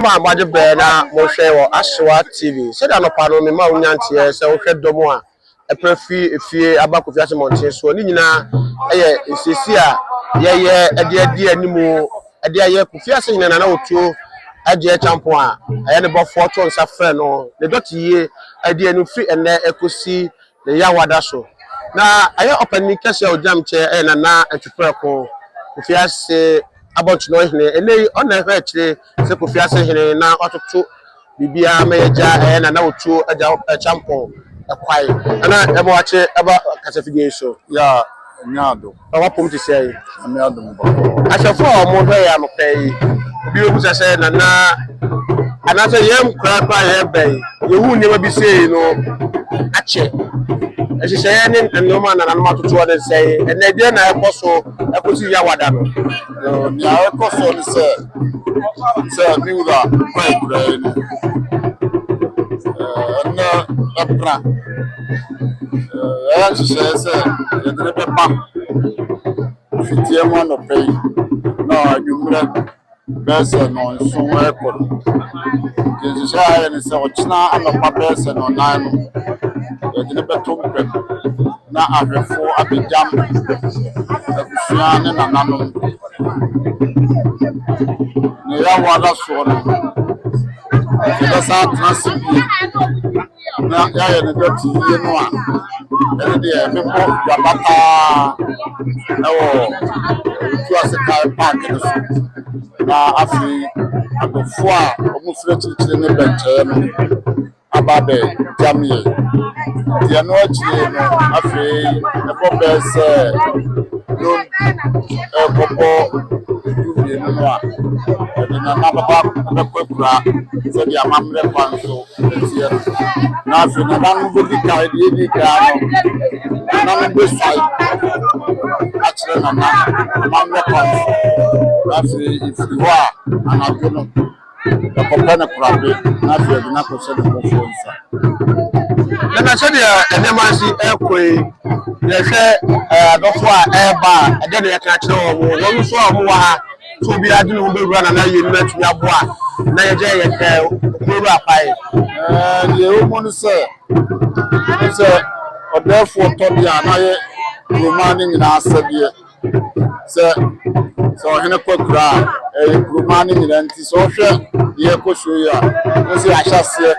Ma baje be na mo hwe wo Ahyewa TV. Se da no pa no me ma onyantie se wo hwe domo a eprafi efie abakofi ase monten so ni nyina eye esisi a ye ade animu ade aye kofi ase nyina na otuo aje champo a aye ne bofo to nsa frɛ no ne dotiye ade anu fi ene ekosi ne yawada so na aye opani kase ojam che na atwepre ko kofi ase about no hene ene ona hwe kire se kofi ase hene na ototo bibia meja na otuo aja champo akwai ana ebo ache aba kasafige so ya nyado awa pom ti sei nyado mo asefo mo hwe ya no pay obi obu se na ana se yem kra pa ye bai yehu nyema bi sei no ache ehihye ne nnoma na no matoto de sei ene de na ekoso ekosi ya wada no ya ekoso ni se mi ura kwa kura ni na abra se ye de pepa fitie mo no pay na adumra bese no so ekor je ni se ochina anopa bese no nan ye de betom pe na ahwefo abijam abusuane na nanom ne ya wada so no je sa transibi na ya ye ne doti ye no a ene de me ko yabata ewo tu asika park no so na afi adofo a omo fire chichire ne benche no ababe jamie dia no achie no afi e ko bese no popo dubie no a na baba be kwakura se dia mamre kwanso tie na afi na dan go di kai di ka no na me sai achire na mamre kwanso afi ifiwa anajono kopana kurabe na afi na ko se do fonsa na se dia enemasi ekoi ye hwe adofo a eba ade ne yaka kire wo wo so omo wa ha so bi ade no be wura na ye nima tumi aboa na ye je ye ke okuru apai ye o mo no se odefo to dia na ye romani nyina asabie se hene kwakura romani nyina nti so hwe ye ko so ya o se ahyase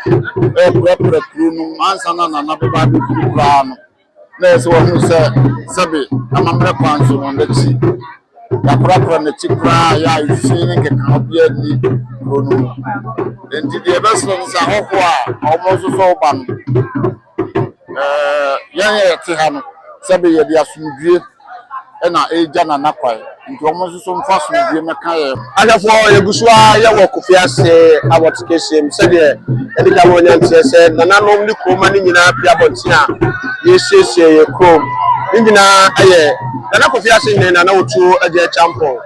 prepare kru no ansa na beba be kura no na so ho se sabe amamre kwanso no ndachi ya prapra na chikra ya ifini ke kan obia ni no enti de beso nsa ho a omo so ban ya ti ha no sabe ye dia sumdue na eja na nakwai nti omo so mfa sumdue meka ye agafo yegusua ye wo kofi ase abotikesem se de edika mo nyantie se nananom ni kroma ni nyina bia bontia ye siesie ye krom ni nyina aye nana kofi ase ni nana otu aje champo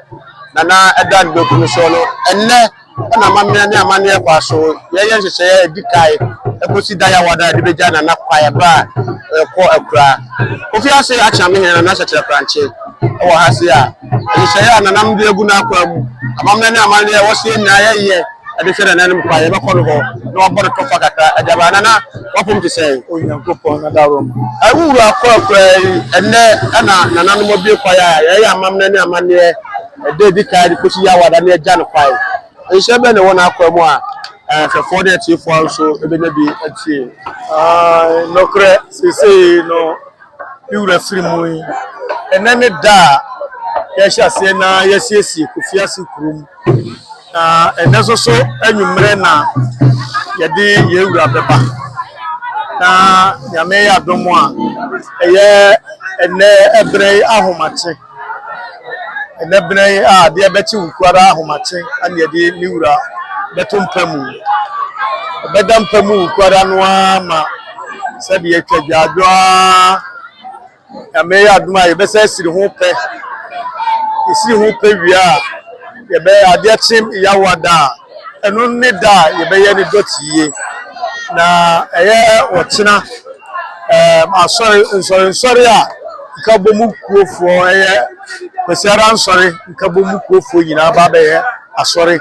nana edan be kunu so no enne na mamia ni amane e kwaso ye nhyehyɛ edikai ekosi daya wada de beja na nakwai ba ko akura kofi ase achame hena na hyehyɛ kranche e wo hase a nhyehyɛ nanam de egu na akwa mu amamna ni amane e wosie na ye ade hwere nanim kwa ye bakɔ no ho na obɔre tofa kaka ajaba nana wapom ti sɛ onyankopɔn na darom awuru akɔ akura enne ana nananom obi kwa ya ye amamna ni amane de edikai de kosi ya wada na eja no kwai nhyehyɛ ne wona akwa mu a for the chief also ebenya bi atie nokre sese no biura frimu enene da ya hyase na ya siesie kofiase kurum na eneso so anwumre na yede yewura beba na nyame ya domo a eye ene ebre ahomache ene bre a de bechi nkwara ahomache ane yede liwura betumpamu bedampamu kwara no ama sabi etwadwadwa ame ya aduma ye be se siri ho pe wia ye be ade chim ya wada enu ne da ye be ye ne dotiye na eye ochina nsori a nkabomu kuofo eye kwesiara nsori nkabomu kuofo nyina ba be ye asori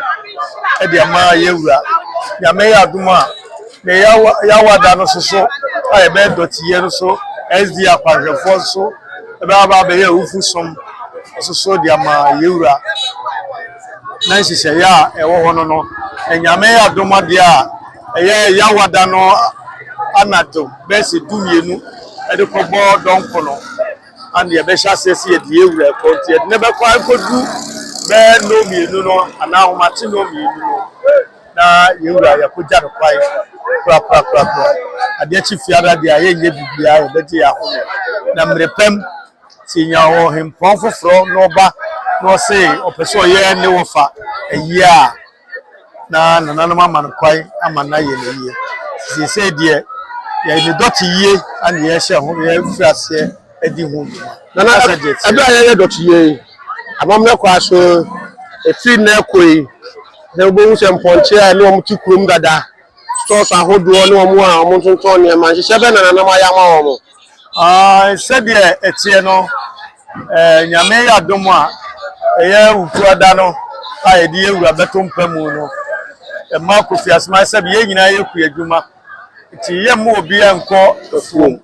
e de ama yewura nyame ya aduma ne ya wada no so a e be dotiye no so SD akwanhwefo so e be aba be ya ufu som so de ama yewura na nhihye ya e wo hono no nyame ya aduma de a ya wada no anato besi dumienu e de ko bo donko no and ye be sha sesi ye de yewura ko tie ne be kwa ko du be no mienu no ana o mate no mienu no na yewura ya ko ja no kwai pra ade chi fiara de aye nye bibia ye be ti ya ho na mrepem ti nya ho hempon foforo no ba no se opeso ye ne wo fa eya na nana mama no kwai ama na ye ne ye se de ya ni doti ye and ye hye ho ye frase edi hu nana abia ye doti ye amamre kwa so efi na ekoi na obo se mponche a ne omuti kurom dada stores ahodo ne omo a omo tonton ne ma hye be nana ma ya ma omo se de etie no nyame ya dom a eye utu ada no a ye de ewura beto mpamu no ma Kofi Asmai se be ye nyina ye ku adwuma ti ye mo obi enko afuom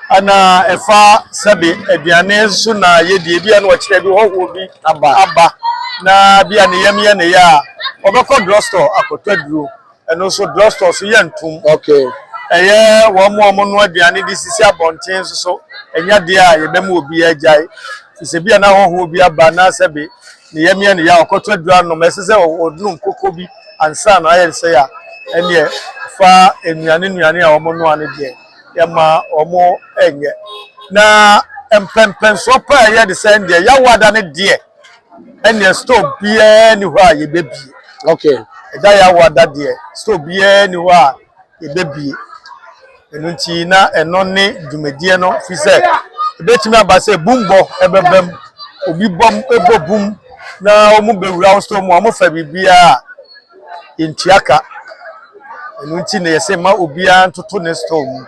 ana efa sebe aduane so na ye de bia na wakire bi ho bi aba na bia ne yem ye ne ya obekọ drugstore akotaduro eno so drugstore so ye ntum okay eye wo mo no aduane di sisi abonten so enya de a ye bem obi agyae sisi bia na ho bi aba na sebe ne yem ye ne ya akotaduro no mesese odunum koko bi ansa na aye se ya ene fa enuane a wo no ane de yama omo enye na empempen so pa ye de send de ya wada ne de ene stop bia ni ho a ye bebi okay da ya wada de stop bia ni ho a ye bebi enunti na eno ne dwumadie no fi se ebetimi abase bumbo ebebem obi bom ebobum na omu bewura stop mu omu fa bibia intiaka enunti ne yese ma obia ntoto ne stop mu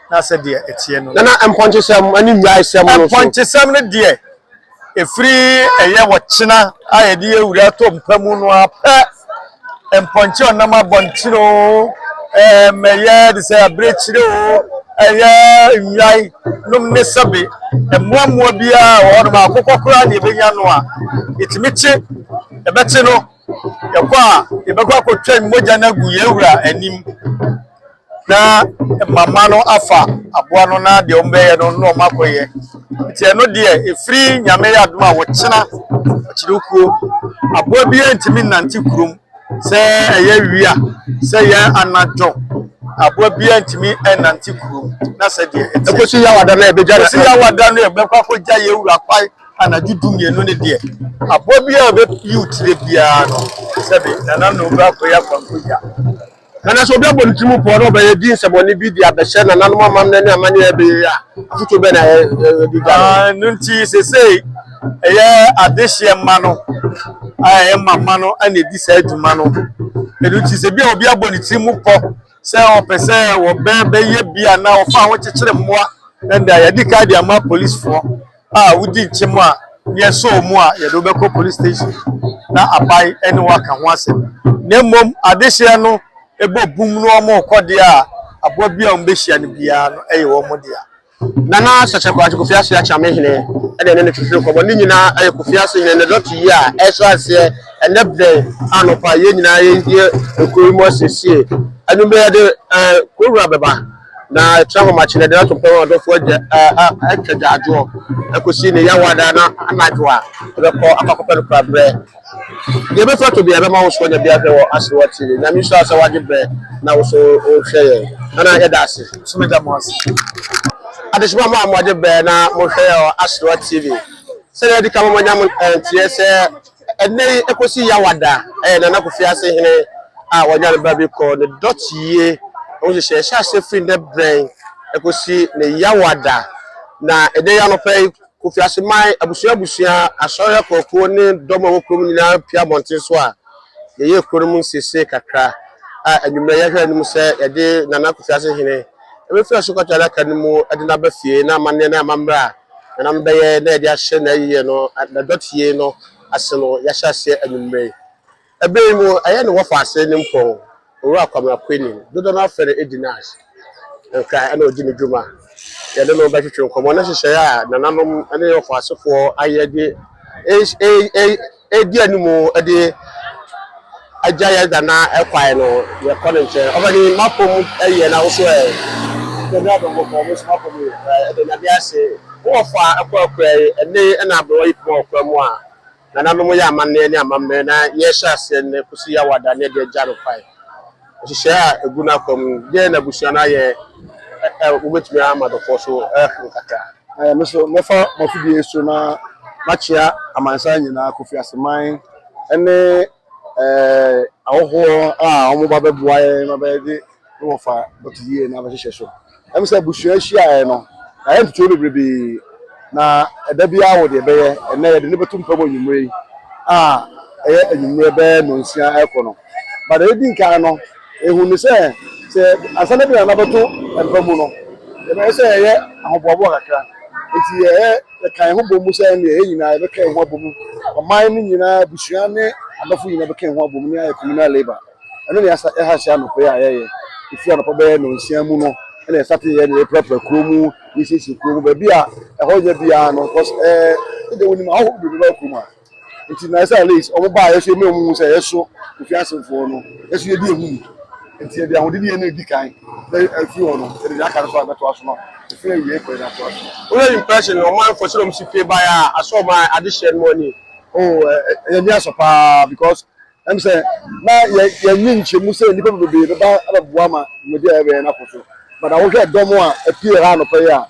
na se de etie no nana emponche sem ani nwai sem no so emponche sem ne de efiri eye wochina aye de ewura to mpamu no apa emponche onam abontino meye de se abrechire o eye nwai num ne sabe emuamua bia o ma akokokora ne benya no a etimichi ebeti no yekwa ebekwa kotwa moja na gu yewura anim na mama no afa aboa no na de ombe no no makoye ti eno de efiri nyame ya aduma wo kina achirukuo aboa bi entimi nanti kurum se eye wia se ye anajo aboa bi entimi nanti kurum na se de ekosi ya wada na ebeja na se ya wada no ebekwa ko gya yewura kwai anadudum ye no ne de aboa bi a be yutire bia no se be na no ba ko ya kwankoja nana so obi bontimu po no be di nseboni bi di abehye na nanu amam na ne amane ebe ya afuto be na di ga nunti sese eye adehye ma no aye mama no ane di sa aduma no nunti se bia obi abontimu po se o pese wo be ye bia na o fa ho kekere mmoa nda ya di ka di ama police fo wudi nchemu a ye so mu a ye do be ko police station na abai ene waka ho ase na mom adehye no ebo bum no omo kode a abo bia mbehia ne bia no eye wo mo dia nana sache kwa Kofi Ase achame hene e de ne twetwe ko bo ni nyina aye Kofi Ase hene ne dot yi a eso ase enebde anopa ye nyina ye ekoimo sesie anu be de kowura beba na travel match ne de to pe won do fo atwaja ajo ekosi ne ya wada na anajo a be ko akakopɛ no prabre ye be foto bia be ma wo so ne bia wo Asewa TV na mi so asa waje bre na wo so o hwe ye na ye da ase so me da mo ase adeshima ma amwaje be na mo hwe yo Asewa TV se na di ka mo nyam tie se ene ekosi ya wada na Kofi Ase hene a wonya ba bi ko ne dotie o se sha se free ne brain ekosi ne ya wada na ede ya no pe Kofi Ase mai abusua asore kokko ne domo wokom nyina pia bonten so a ye korum sese kakra a anwumre ye hwe anim se ye de nana Kofi Ase hene ebe fi so kwatala kanimu ade na ba fie na amane na amambra na mbe ye na de ahye na yiye no na dotie no ase no ya hya se anwumre ebe mu aye ne wo fa ase ne mpon owura kwamra kwani dodo na fere edinash nka ana odi ne dwuma ye de no ba twetwe nkomo na hyehyɛ a nananom ane yo fa asefo aye de edi animu ede ajaya dana ekwae no ye kɔ ne nkyɛn ɔbɛni mapom ɛyɛ na wo so na do ko mo so mapom ede na bia se wo fa akɔkɔe ene na abro yi po ɔkɔ mu a nananom yɛ amanne ne amamme na ye hyɛ ase ne kusi ya wada ne de gya no kwae hyehyɛ a egu na kwam de na busua na ye ubetumi amadofo so nkaka meso mefa mafidie so na machia amansa nyina Kofi Aseman ene ahoho a omo baba buaye na ba de no fa botiye na ba hyehyɛ so em say busua hia no aye ntutu bebrebe na eda bia wo de beye ene ye de ne betum pabo nyumre a eye anyumre be no nsia ekono but e di nka no ehu ni se asana bi na beto empamu no e be se ye ahobobo kakra enti ye kan ho bomu se ne ye nyina be kan ho bomu oman ni nyina busua ne abafu nyina be kan ho bomu ne aye communal labor eno ne asa e ha hia no pe aye ifi anopo be no nsia mu no ene sate ye ne prepare kromu isisi kromu be bia e ho je bia no cause de woni ma ho bi be kromu a enti na say at least omo ba ye so me omu se ye so Kofi Asemfo no ye so ye di ehu enti ye di ahodi ye na di kan e fi ho no e di aka so abeto aso no e fi ye ko na to aso what impression no man for sure msi pay by aso my addition money ye ni aso pa because em say na ye nyinche mu say nipa bebe ba ababoa ma me dia e be na koso but I will get domo a pie ha no pay a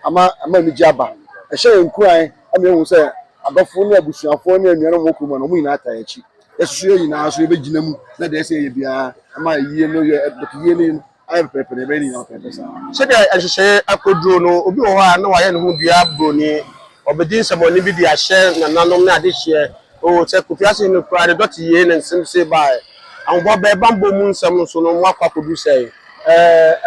ama mi jaba e hye nkuran am ehun say abafo ne abusuafo ne anuano mo kuma no mu ina ata echi esusu yi na so e be gina mu na de say ye bia ama yie no ye ye ne ai pepe ne be ni na pepe sa se de ehye akoduro no obi wo ha na wa ye ne ho dua broni obedin saboni bi di ahye nananom na ade hye o se Kofi Asemfo no kura de dot ye ne nsem se bai anbo be bambo mu nsem so no mo akwa kodu sei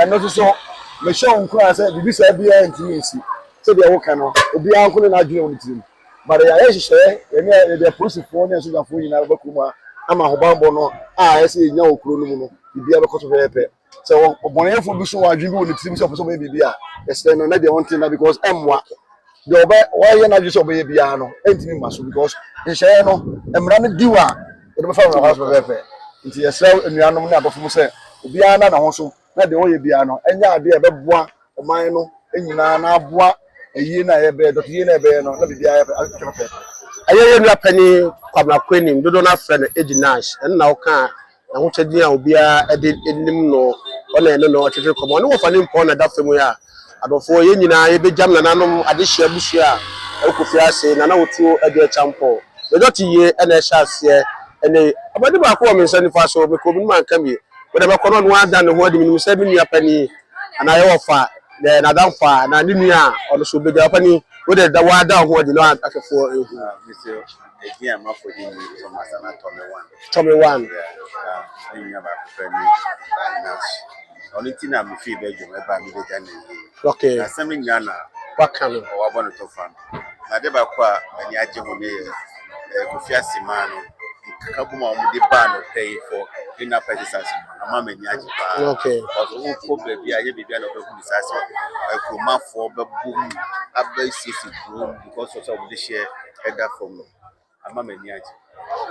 eno so me show nkura say bibi say bia ntimesi so de wo ka no obi anko ne na adwene won tirim but ya hyehyɛ ene de prosifo ne so jafo nyina ba kuma ama ho bambo no a ese nya okuro no mu no bibia be koto pepe so obonefo bi so wa adwene won tirim so so be bibia ese no na de won tin na because emwa de oba wa ye na so be bia no entimi maso because hyehyɛ no emra no diwa de be fa no house pepe nti yesra enuanom ne abofo mu say obi ana na ho so na de woye bia no enya ade e beboa oman no enyina na aboa eyi na ye be dot ye na be no na bibia ye pepe aye nua pani kwamra kwani dodo na fre no edinash na wo ka na ho kyedi a obi a ede enim no ona ene no twetwe komo ne wo fa ne mpo na dafemu ya adofo ye nyina ye bejam nananom ade hye abusua Kofi Ase na wotu ede champo de dot ye ene hye ase ene abade ba ko me nsani fa so me ko bi man kam ye wede be kono no ada ne ho adi mi se bi nua pani ana ye wofa de na danfa na ni nua ono so beja pani wede da wa da ho adi no afefo ehu Mr. Again, I'm for the Thomas and Tommy one yeah ba friend only thing I'm feel bedroom e ba mi de jane okay na sami nyana wakano o wa bono to fan na de ba kwa ani aje ho ne Kofi Asemman kakuma o de ba no pay for clean up exercise ama mani aje pa okay o ko baby aye baby na be hu disase kuma for be boom abba sisi boom because of the share header from ama mani aje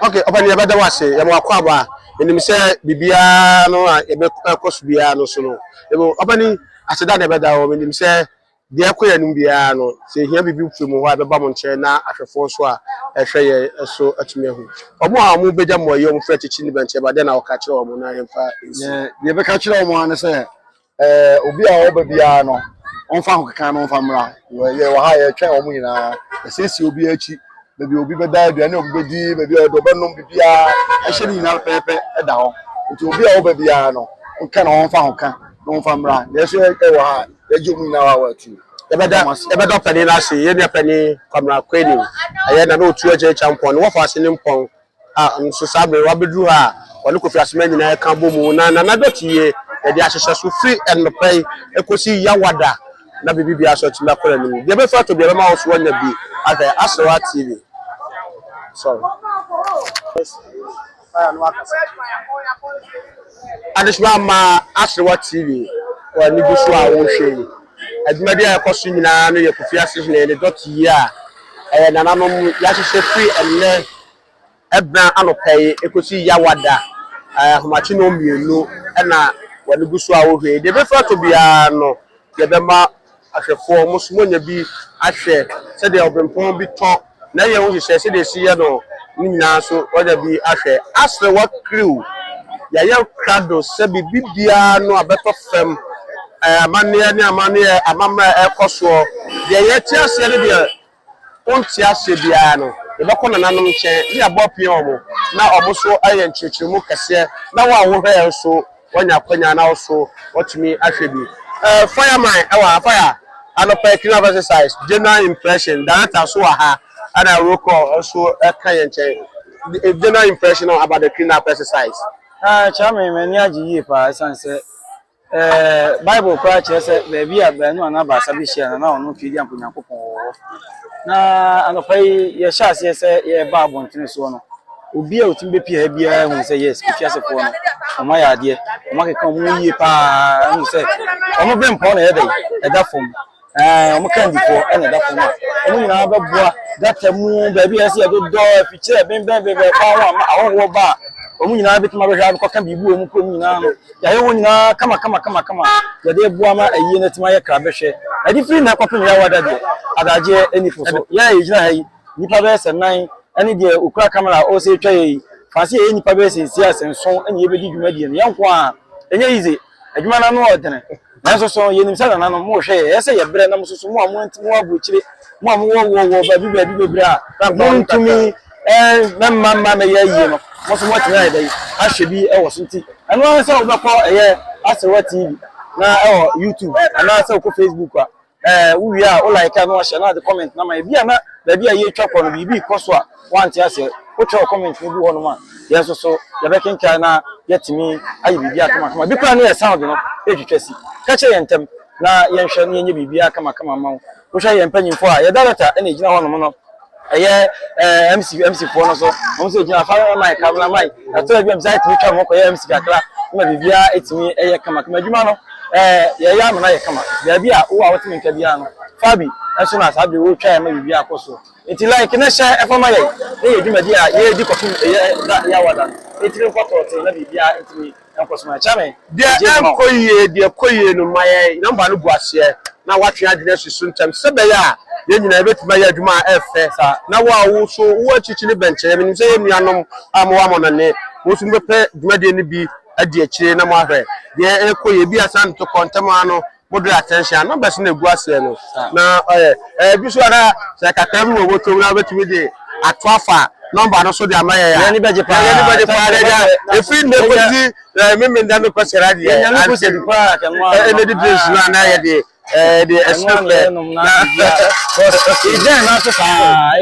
okay opani e beda wase ye mo akwa ba enim se bibia no e be koso bia no so no e opani aseda na beda o enim se de akoya num bia no se hia bibi femu ho abeba mo nche na ahwefo so a ehwe ye so atumi ahu omo a mo beja mo ye mo fra chichi ni benche ba de na o ka kire o mo na ye fa ye be ka kire o mo an say obi a oba bia no onfa ho kaka no onfa mra ye wa ha ye twa o mo nyina esesi obi achi bebi obi be da aduane obi be di bebi o do be nom bibia ehye ni nyina pepe e da ho nti obi a oba bia no onka na onfa ho ka no onfa mra ye so e wa ha ye ju mu nyina wa tu ebeda pani na se ye ne pani kwamra kwani aye na no tu eje champion wo fa se ne mpon a nso sabe wa bedru ha woni Kofi Asemman nyina ka bomu na dotie e de ahyehye so free and pay ekosi yawada na bibia so timi akora ni de be fa to be ma wo so nya bi aka Asewa TV sorry fire no akasa adesima ma Asrewa TV wa ni gusu a wo hwe adumade a ekoso nyina no ye Kofi Asehene ne dot yi a nananom ya hwehwe free enne ebna anopai ekosi yawada homachi no mienu na wa ni gusu a wo hwe de be fa to bia no ye be ma ahwefo musumonya bi ahwe se de obempon bi to na ye wo hwehwe se de si ye no ni nyina so oda bi ahwe Asrewa crew ya krado se bibia no abeto fem amane ni amane amama ekoso de ye ti ase ne de onti ase bia no e be kona nanom nche ni abopia omo na omoso aye nchechemu kese na wa wo hwe so wonya kwanya na so otumi ahwe bi fireman ewa fire anopa clean exercise general impression that so ha ana roko also kan ye nche general impression about the clean up exercise. Chama meni ajiye pa sanse Bible kwa chese bebi abenu ana ba sabihia na onu twidi ampunyankopon wo na anopai ye hyase se ye ba abontene so no obi a otimbe pia bia hu se yes kifiasefo no oma ya ade oma keka omu yie pa hu se omo bempo na yedai eda fom omo kandifo ena eda fom omo nyina ba bua data mu bebi ase do fiche ben pa wa awo ba omu nyina betuma be hwa ko kan bibu omu ko nyina no ya ye won nyina kama ya de bua ma ayi na tima ye kra be hwe adi free na kopem ya wada de adaje enifo so ya ye gina hayi nipa be se nan ani de okura camera o se twa yi fase ye nipa be se si asenson ani ye be di dwuma die no yanko a enye yize adwuma na no odene nanso so ye nim sa na no mo hwe ye se ye bre na mo so mo amonti mo abuchire mo wo ba bi bebre a mo ntumi mama me ye yi no mo so mo tira dai ahwe bi e wo so nti eno an se obekọ eye Asrewa TV na YouTube ana se ko Facebook a wi a o like na o share na the comment na ma bi na ba bi a ye twa ko no bi koso a wanti ase o twa comment ni bi ho no ma ye so ye be kenka na yetimi ayi bi akama bi kwa na ye sound no e twetwasi ka che ye ntem na ye nhwe na ye nye bi akama ma o hwe ye mpanyimfo a ye director na ejina ho no no eye MC for no so mo se gina fa mic camera mic ato bi site mi twa mo ko ye MC kakra ma bibia etimi eye kama adwuma no ye ya na ye kama bia a wo a wotimi nka bia no fabi enso na sabe wo twa ma bibia akoso enti like na sha efoma ye ye adwuma di a ye di kofi ya wada etiri foto na bibia etimi akoso ma chame de enkoye de koye no maye number no buase na watwe adine susu ntem sebe ya ye nyina ebetuma ya adwuma efe na wa wo so wo achichi ne benche me nim se ye nuanom amwa mo ne wo so mbepe dwumade ne bi adi achire na mo ahwe de ekoye bi asan to kontem ano modu attention no bese na gu ase no na bi so ara se katam wo to na betumi de atwafa number no so de amaye ya ni beje pa ya efi ne ko di me nda no ko sera de ya ni ko se pa ka mo e de dress na ya de the explain na so fa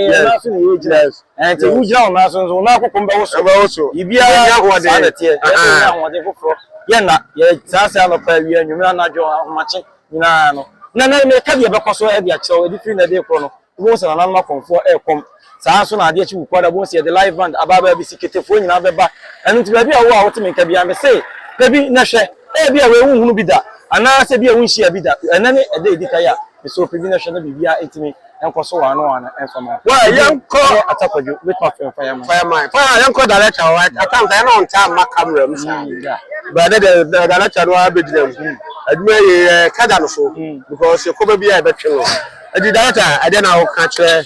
na so ni yes and you jira na so na kokomba wo so ibia ya wode tie ya wode foforo ye na ye sasa no pa wi anwumra na jo machi nyina no na me ka de be koso e de akyerɛ e di free na de kro no wo so na na konfo e kom saa so na de achi kwa da bo se the live band ababa bi siketefo nyina beba enu ti ba bi a wo a wotime nka bia me say baby na hwɛ e bi a we hunu bi da ana se bia wunhia bi da enane ede edika ya so prebi na hwe na bibia etimi enkoso wa no ana enfama wa yanko atakwadwo with my fireman fire yanko director wa atanka ya no nta ma camera mu sa ba the director no abedinem aduma ye kada no so because ko ba bia e betwe no adi director ade na wo ka kire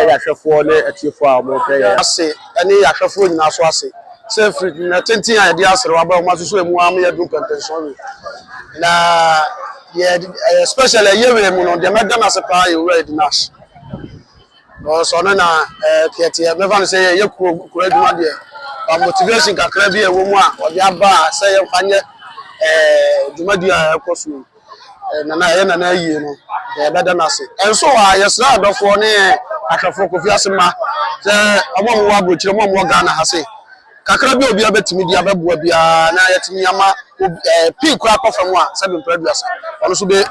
ya hwefo ne atiefo a mo fe ya ase ani ya hwefo nyina so ase se free na tenti ya de Asrewa ba mo so emu am ya du contention na especially yewe mu no de medana se pa you ready nash no so na pieti me van say ye kuro aduma de motivation kakra bi e wo mu a o de aba say ye kwanye aduma de a ekoso na yie no e bedana se enso a yesra adofo ne ahwefo Kofi Asema se omo mo abrochire mo Ghana ha se kakra bi obi abetimi dia beboa bia na yetimi ama pink kwa kofam a 7 producer ono so be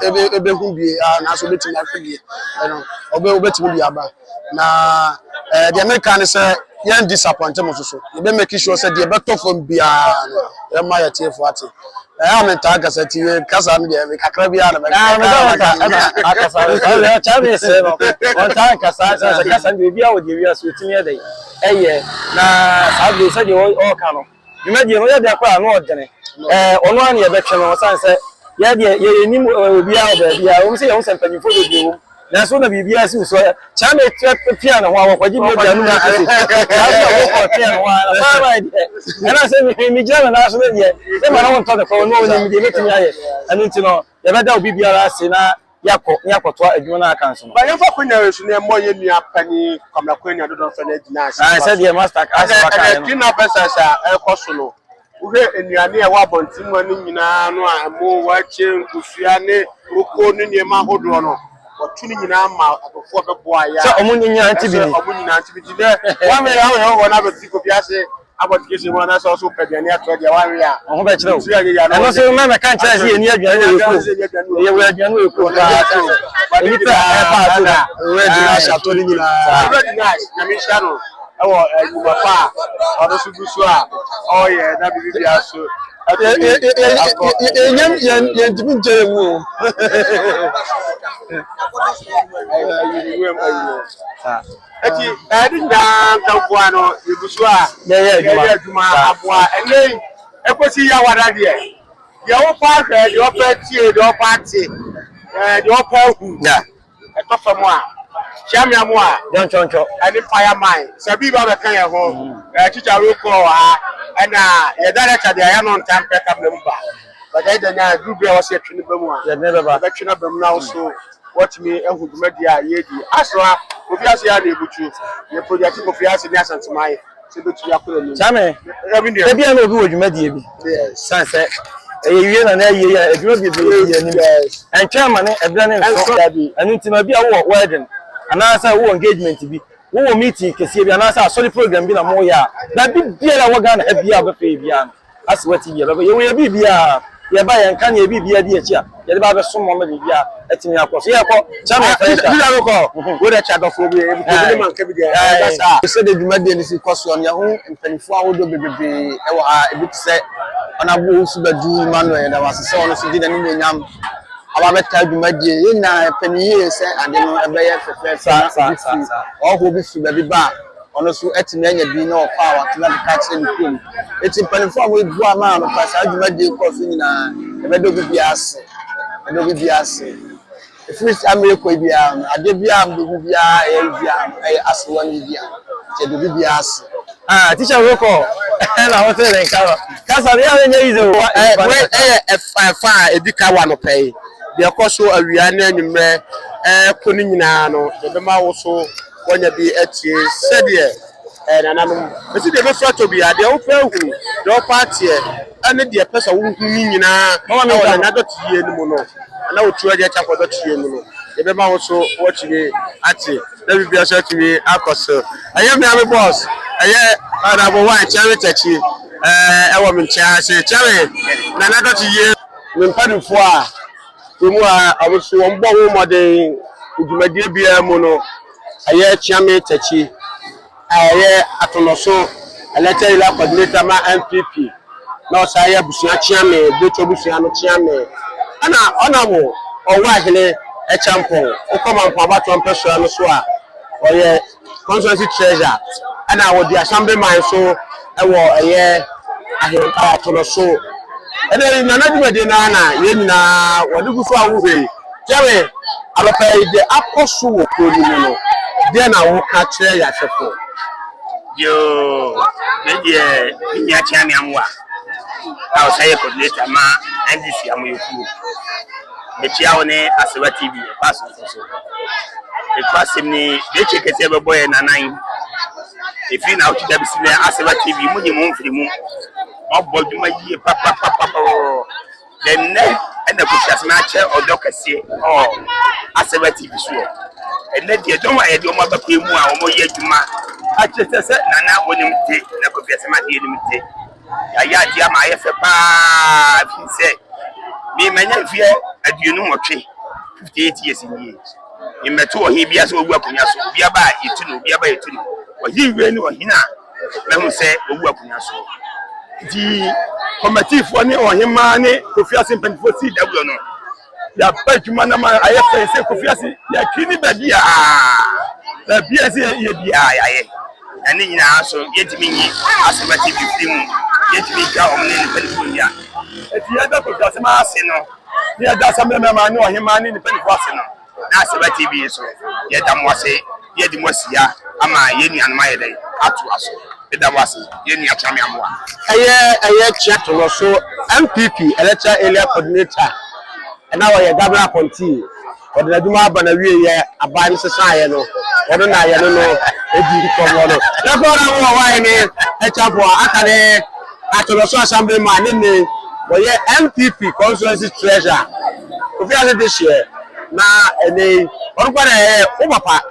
hu bie na so betimi afidie no obetimi bia ba na the American say yan disappoint mo so e be make sure say the better from bia e ma ya tie for ati am ta kasa ti kasa me de kakra bia na akasa o cha be se no on ta kasa de bia o de bia so timi e dey eye na sabe se de o ka no dwuma de no ya de kwa no odene ono an ye be twe no san se ya de ye ni bia o be bia o se ye o se mpanyifo de bi wo na so na bibia si so cha me pia na ho akwaji bi bia no na se cha me pia no ha ba de na se mi jana na so de e ma na won to de ko no ni mi de metimi aye anu nti no ye be da obi bia se na yakọ to adwuma na aka nso ba ye fa kwanya resu na mo ye nua pani kamla kwanya do don fa na dina ase se de master ase baka no kina pesa sa e koso no uhe enuane e wa bonti mo ni nyina no a mo wa che nkufia ne roko ne ne ma hodo no otuni nyina ma atofo beboa ya so omu nyina ntibidi wa me ya wo na be tiko biase abodikese mo na so so pediane ato dia wa we a ho be kire o eno so me kan kire se eni aduane ye we aduane we ko ta ni ta e pa so da we dina shato ni nyina we dina na mi shano ewo nyuma pa odo su busu a o ye na bibia so ye ntimi nche mu eti edi ndan tanfo no ibusu a ye aduma aboa enei ekosi ya wada de ye wo pa hwe de opa tie de opa tie de opa hu ya etofa mo a chamia mo a don choncho ani fireman sabi ba be kan ye ho chicha ro ko ha ana ye director de ya no ntam pe kabla mba but I don't know group there was a twin bamu a ya never ba be twin bamu now so watch me ehuduma dia ye di asra obi ase ya na ebutu ye project ko fiase ni asantimai se do tu yakoro ni chame e bia na obi wodwuma die bi san se e wie na ye adwuma bi ye ni entwa ma ne ebra ne nso da bi anu ntima bi a wo wedding anasa wo engagement bi wo meeting kese bi anasa sorry program bi na mo ya na bi bia na wo ga na bia ba fe bia as wati ye ba ye bi bia ye ba ye nka na bi bia di echi a ye de ba be so mo ma bi bia atimi akoso ye ko chame bi na ko wo de cha dofo bi e bi man ka bi de asa se de dwuma de ni si koso on ya ho mpanifo a wo do bebebe e wo ha e bi se ona bo su badu Emmanuel da wase se ono so di na ni nyam aba beta dwuma de ye na paniye se ade no ebe ye fefe sa o ho bi su be ba ono so etimi anya bi na ofa wa tena de catch in kum eti panifo a wo du ama no pasa dwuma de ko so nyina ebe do bi ase edo bi ase ifris ameko bia ade bia mbu bia e bia e aso ni bia che do bi ase teacher roko na hotel en ka kasa ri anya yizo fa edika wa no pay de koso awia na anwumre ko ni nyina no de be ma wo so wonya bi etie sede nananum esi de be fato bia de wo fa hu de wo party ane de pesa wo hu ni nyina na na do tie ni mu no na wo tuwa je cha ko do tie ni no de be ma wo so wo chire ati na bi bia so chire akoso aye me am boss aye ana bo wa chare tachi e wo me cha se chare na do tie me mpadufo a mu a abuso wo mbo wo modern udumade bia mu no aye chiame tachi aye atonoso electoral ila coordinator ma MPP na osaye busia chiame beto busia no chiame ana ona mo owa hele e champion o come am for abato ampeso no so a oye constituency treasurer ana wo di assemblyman so e wo aye ahe atonoso ede na nadumade na na ye nyina wode gufu awuhe jewe alopa ide akoso wo kodi no de na wo ka kire ya hwefo yo meje nya chiame amwa aw say coordinator ma NDC amoyoku be chiawo ne Asewa TV pass so e kwasim ni be chekete be boy nanan efi na uti da bisine Asewa TV munyi mu mfiri mu oboduma yie papa then ena kuchas na che odokase Asewa TV so ena de doma ye de o ma ba pe mu a o mo ye adwuma a chese nana wonim te na ko biase ma de nim te ya dia ma ye fe pa fi se mi manya fie aduonu motwe 58 years in years Imeto ohi bia so ogu akunya so bia ba yitu no bia ba yitu no ohi we ni ohi na mehu se ogu akunya so di committee fo ni ohi ma ni Kofi Asempem fo si dablo no ya pajuma na ma aye se Kofi Asempem ya kini ba bia se ye bia ya ye ani nyina so yetimi nyi Asema TV film yetimi ka omne ni California eti ya da Kofi Asempem ase no ya da Asempem ma ni ohi ma ni California ase no na Asema TV so ye da mo ase ye di mo sia ama ye ni anuma ye dai atu aso ye da mo ase ye ni achame amwa aye chat no so MPP electoral area coordinator and now ye governor appointee or the duma aba na wie ye aban sesan ye no odo na ye no edi komo no na ko na wo wa ni e chapo akane atolo so assembly man ni ye MPP constituency treasurer Kofi Asempem this year na ene orúkọ rẹ̀ o papa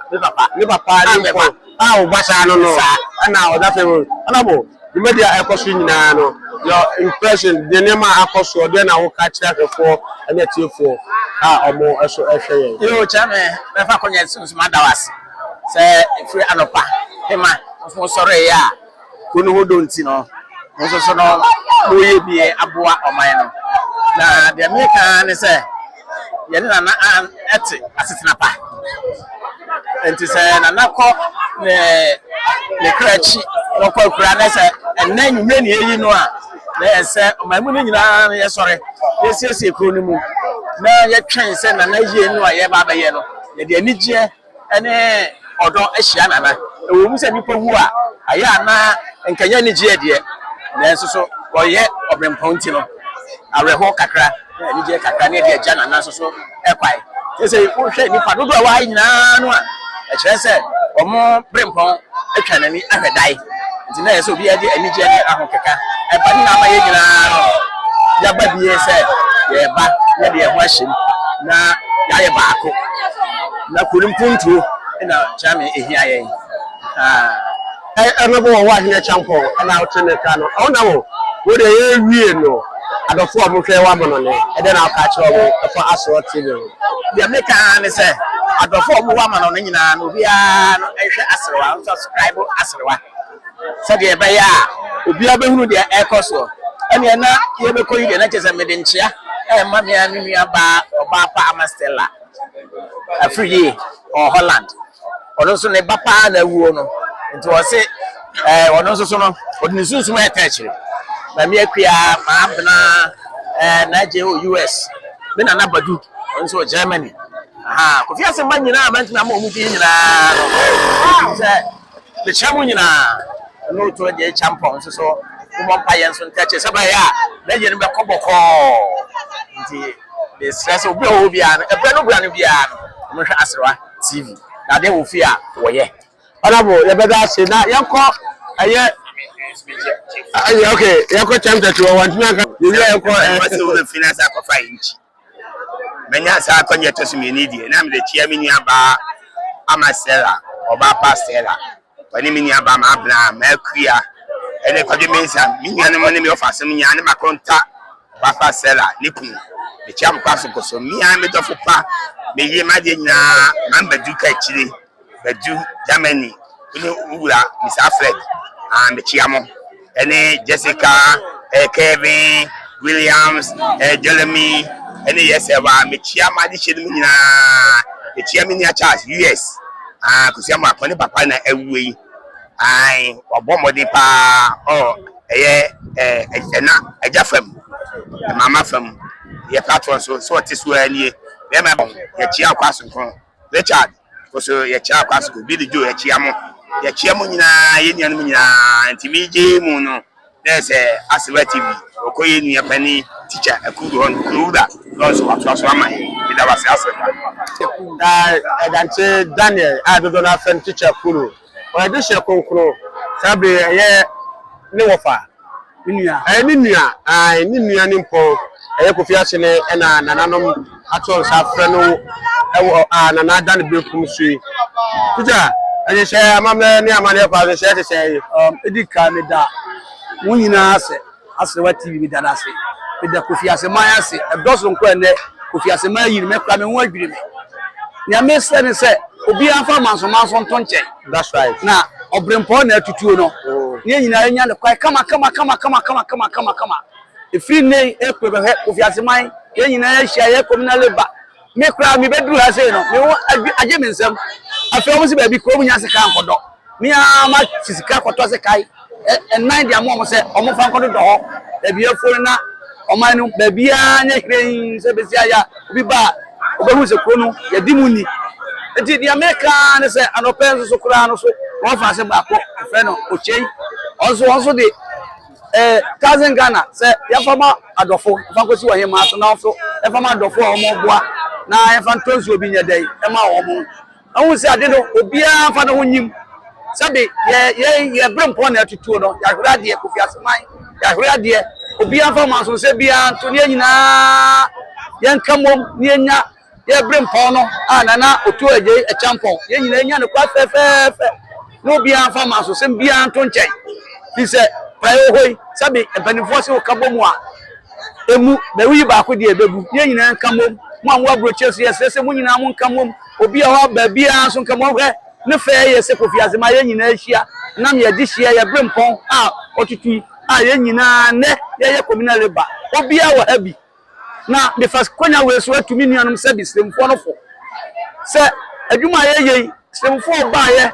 ni ko o basa no na o da fe na bo the media ekoso nyina no your impression the name akoso de na wo ka kira fefo ene tiefo omo eso ehwe ye yo chame me fa konya sunsun adawas se free anopa ema so sore ya kunu hodo nti no so no oye bie aboa oman no na the American ne se ye na ete asetina pa enti se na nakọ ne krachi no kwa kura na se enna nwume ne yi no a na se omamu ne nyina ye sore ye siesie kro ni mu na ye twen se na yie no a ye ba ba ye no ye de anigye ene odo ahia nana ewo mu se nipa wu a aya na nkanya anigye de na so oye obrempon no areho kakra anigye kakra ne de agya nana so ekwai se ko hwe nipa dodo a wa nyina no a kire se omo brempon atwa nani ahwedai nti na yeso obi ade anigye ne ahokeka eba ni na ma ye nyina no ya ba biye se ye ba ye de ho ahyem na ya ye baako na kurimpuntu na chame ehia ye enebo wo wa hia champo na otene ka no ona wo de ye wie no adofo mo hwe wa mono ne ede na aka kire wo for Aswa TV the American ne se adofo mo wa ma no nyina no obi a no ehwe Asrewa subscribe Asrewa se de be ya obi a behunu de ekoso ene na ye be koyi de na chese mede nchia ma me anu nua ba oba pa Amastella Afriye or Holland ono so ne bapa na wuo no nti wo se ono so no odini sunsun e ta chire na me akua ma abna na je US me na Badu onso Germany Kofi Asempem nyina ma ntina ma omuti nyina no se the chamu nyina no to je champion so mo mpa yen so ntache se ba ya na je ne be koboko nti the stress obi obi an e be no bra no bia no mo hwe Asrewa TV na de wo fi a wo ye Honorable, you better say that you call okay, you call champion to one you call the finance akofa inchi menya sa akonye to me ni die na me de chia me ni aba Amastella oba Pastella wani me ni aba ma abna ma akua ene kwade mensa me nya ne mo ne me ofa asem nya ne makonta oba Pastella ni kun me chia mo kwaso koso me an me do fopa me ye ma de nya man Badu ka chire Badu Germany ni ura Mr. Fred and Chiamo ene Jessica Kevin Williams Jeremy ene yeseba me Chiama di chede nyina e Chiama ni Charles US kusiamo akone papa na awuyi ai obomode pa eye ena ajafam mama fam ye platform so what is where ni be ma bon ye chia kwaso kon Richard so ye chia kwaso bi di jo ye chia mo nyina ye nuanu nyina ntimije mu no dese Asrewa TV okoye nua pani teacher akudo on kuda no so atwaso ama bi da wase Asrewa dante Daniel adodo na fan teacher kuro o de she konkro sabe ye ne wofa ni nua ni mpo Kofi Asempem na nananom ato sa fra no nana dan bekum sui teacher aje she amamle ni amane kwa she edika me da wunyina ase Asrewa TV bi da ase be da Kofi Asempem ase edoso nko ene Kofi Asempem yi me kra me ho adwire me nya me se ne se obi afa manso ntonche That's right. na obrempo na atutuo no ne nyina anya ne kwai kama efiri ne ekwe be Kofi Aseman ye nyina ya hia ye communal labor me kura me beduru ha sei no me wo aje me nsem afi omo se ba bi ko mu nya se kan kodo me ama sisika koto se kai nine dia mo se omo fa kodo do ho e bi efo na oman no ba bia nya hren se besi aya obi ba obehu se ko no ye dimuni enti dia America ne se anopen so kura no so won fa se ba ko fe no ochei onso de 1000 Ghana say ya fama adofo fa ko si wa hema so na so e fama adofo omo boa na e fa ntonsu obi nya dai e ma omo ahun se ade no obi a fa no hunyim sabe ye brempo na atutuo no ya hura de Kofi Aseman ya hura de obi a fa ma so se bia to ne nyina ye nkamom ne nya ye brempo no na otu eje e champion ye nyina nya ne kwa fe no obi a fa ma so se bia nto nchen fi se prayo hoi sabi empanifo se okabomu a emu be wi ba ko de ebebu ye nyina nkamom mo anwa brochesu ye se mo nyina mo nkamom obi a ho ba bia so nkamom hwe ne fe ye se Kofi Aseman ye nyina ahia nam ye di hia ye brempon a otutu a ye nyina ne ye communal labor obi a wa habi na the first konya we so atumi nuanom se bi slemfo no fo se adwuma ye slemfo ba ye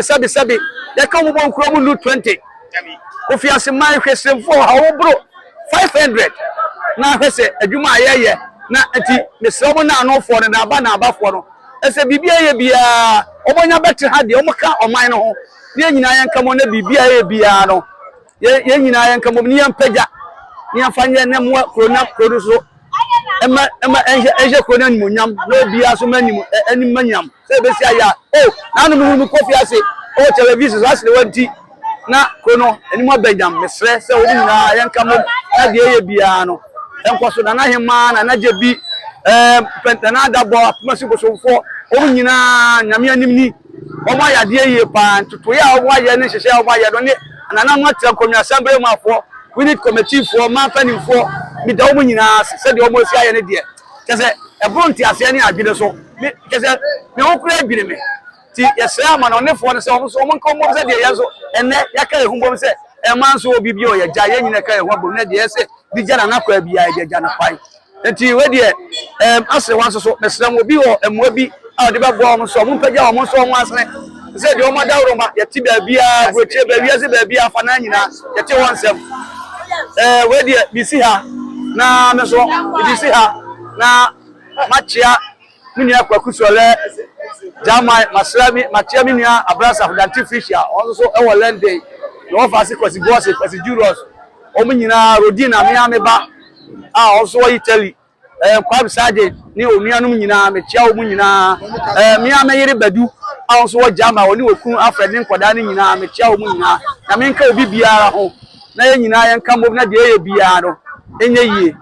sabi ye ka mo bon kro mu lu 20 Kofi Aseman hwesemfo ha wo bro 500 na hwese adwuma ayeye na enti mesrebo na anofo ne na abafo no ese bibia ye bia obonya betre ha de omka oman no ho ye nyina yanka mo na bibia ye bia no ye nyina yanka mo ni yampaja ni afanye ne mo krona so ema enje krona ni monyam na bia so manim anim manyam se besi aya na no mu Kofi Ase television so asle wanti na kono enimo benjam mesre se wodi nyina yanka mo na de ye bia no enkoso na hema na jebi pentana da bo apmasi bosomfo o nyina nyame anim ni o ma ya de ye pa ntuto ya o ma ya ne hwehwe o ma ya do ne anana mo atra komia assembly mafo we need committee for man fanifo mi da o nyina se de o mo si aye ne de kese ebronti ase ne adwene so kese me o kura adwene me ti yesra ma no ne fo ne se o so mo nko mo se de ye so enne yaka ehunbom se e man so obi bi o ye gya ye nyina ka ehunbom ne de ye se bi gya na kwa bia ye gya na kwai enti we de ase wan so mesra mo bi o emwa bi a de ba bo mo so mo pagya mo so mo asene se de o ma dawro ma ye ti ba bia broche ba bia se ba bia fa na nyina ye ti won sem we de bi si ha na me so bi si ha na machia mini akwa kusole Jama Maslami Machia minia Abrasa Fudanti Fisher also e land day no fa se kwasi boss kwasi juros o nyina rodina me ameba also Italy kwab sade ni onuanum nyina me chia o nyina me ameyere badu also Jama oni okun Alfred nkoda ni nyina me chia o nyina na me nka obi biara ho na ye nyina ye nka mo na de ye biara no enye yie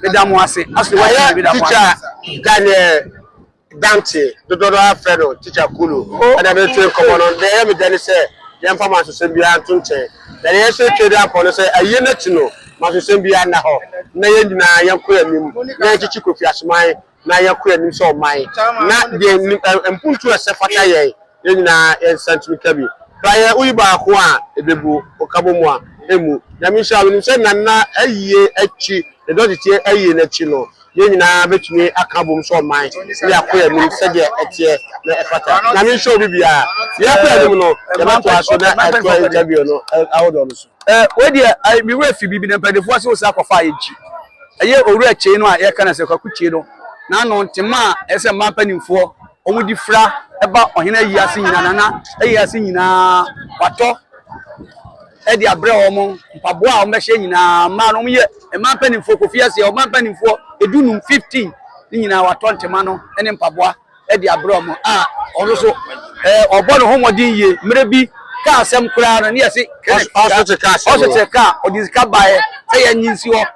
bedamu ase aso wa bedamu teacher Daniel Dante dodo afero teacher Kulu and be train common on dey me dey say dem fa ma so se bia ntunche dey ye so trade upon say aye na ti no ma so se bia na ho na ye nyina ye ko anim na chichi Kofi Aseman na ye ko anim so man na de mpuntu ese fata ye nyina ye santimika bi ba ye uyi ba ko a ebebu okabomu a emu na mi sha woni se na aye achi de do ti aye na chi no ye nyina betumi akabom so man ya ko anim se de etie na efata na mi sha obi bia ya ko anim no ya ba to aso na atwa interview no awodo no so we de mi we fi bibi na pedefo se o sa kofa yechi eye oru eche no a ye kana se kwakuchi no na no ntema ese ma panimfo omudi fra eba ohena yi ase nyina na yi ase nyina wato e di abre omo mpaboa o mehye nyina ma no ye e ma panimfo Kofi Ase o ma panimfo edunum 15 nyina wato ntema no ene mpaboa e di abre omo ono so obono homodin ye mrebi ka asem kura no ne yesi also ka odizika bae se ya nyinsi ho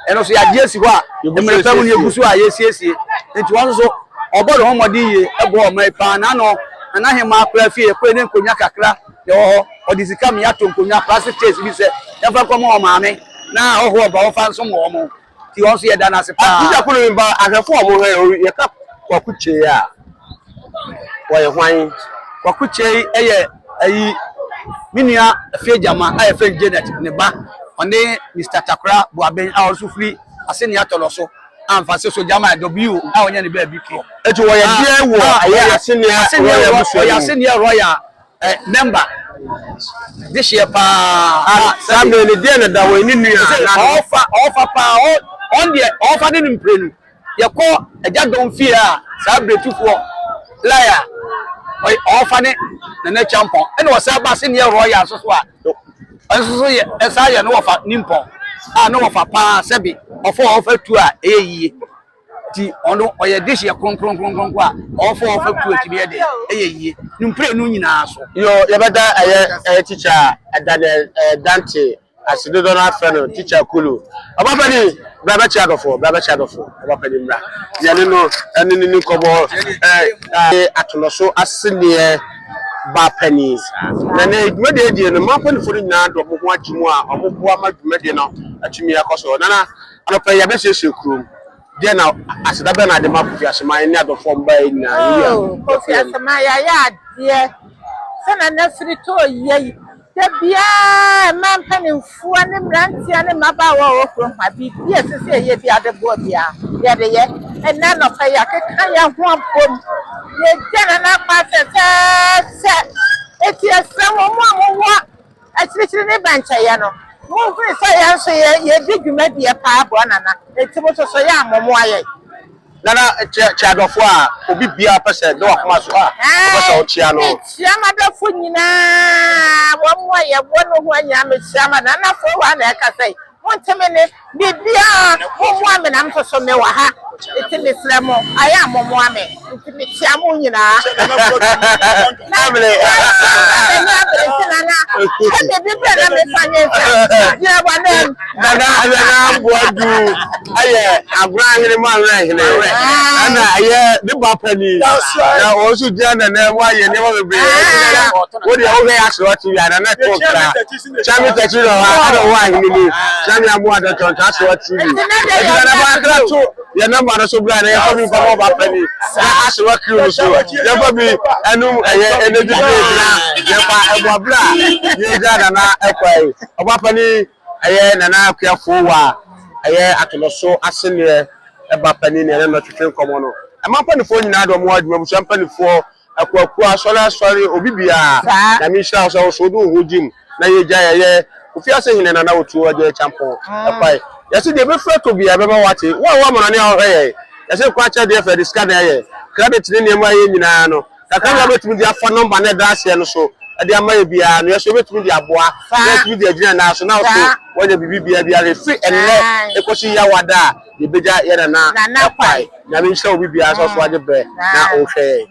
eno so ya diesi ho a emrepamu ne egusu a yesiesie enti won so obodo homodin ye ebo o mai pa na no na hema akra fie ko ne nkonya kakra ye ho odizika me ato nkonya plastic chase bi se ya fa komo o maame na ho ho ba o fa nso mo mo ti won so ye da na se pa teacher Kulu ba ahwefo o mo he ye ka kwakuche ya wɔyɛ hwan Wakuche eye ayi minia afie jama aye friend Janet ne ba one Mr. Takra Boaben a also free aseni atoloso amfase so jama W a onye ne ba biko etu wɔyɛ die wɔ ayɛ aseni royal member this year pa Samuel ne die na da wɔ ni nua offer pa on the offer ne mprenu yekɔ ajadon fie a sa bretufoɔ liar oi offer ne na champion ene wo sa ba senior royal so a so ye esa ye no offer nimpon a no offer pa sebi offer tu a eyie ti ono oye dish ye kronkron a offer tu a ti be de eyie nimpre no nyina so yo yebeda ayɛ teacher Daniel Dante asidodo na afeno teacher Kulu obafani braba chiadofo obafani mra yene no ene ni kobo atonoso asenie ba pani na na dwumade die no mapani fo nyina do mo ho agimu a oboboa ma dwumade no atumi akoso na anopa ya be hye kurom die na asida be na de makofi asema ni adofo mba nyina yi kofi asema ya die sana na frito yi Tabia man penny fu and ranty and mabawa from my beat. Yes, ye be at the board, yeah, and none of a yakaya one pom. Ye general passes, it's your son or what? Especially in the bench, move science, ye did you make a pap banana. It's also so young, why. Nana chiadofo a obi bia pese do akoma so a pese o chia no chiama da funyina wo mo ye wono ho anya me chiama na na fo wa na ka sai wonteme ne bibia mo mo ame na mso so me wa ha etime fremo aya mo mo ame etime chiama nyina na bele na bibia na me fanye ya wa na boadu aye agura hene ma ra hene ana aye de ba pani na o su dia na wa ye ne wa be wo de o ga aso ti ya na na to kra chami techi ro ha wa hene ni chami amu ada to aso ti ni e na ba kra to ye na ma na so bra na ye ko mi ba ba pani na aso wa kru so ye ba mi anu aye energy na ye pa ebo bra ye da na ekwai oba pani aye nana akuafo wa aye atoloso asene eba pani ne na twetwe nkomo no amapanifo nyina do mo adwuma busu ampanifo akwaku asori obibia na mi hira so do hojim na ye gya ye ofiase hine na wotu aje champion apai yesi de be fra to bia be ma wate wa mo ne ahye yesi kwa cha de fa diska na ye credit ne ne ma ye nyina no kakanga betumi dia fa number na daase no so ade amaye bia no yeso betumi dia boa betumi dia gina na so na so wanya bibia bia refi enne ekosi ya wada de beja ye na pai na mi hye obibia so so ade be na o hwe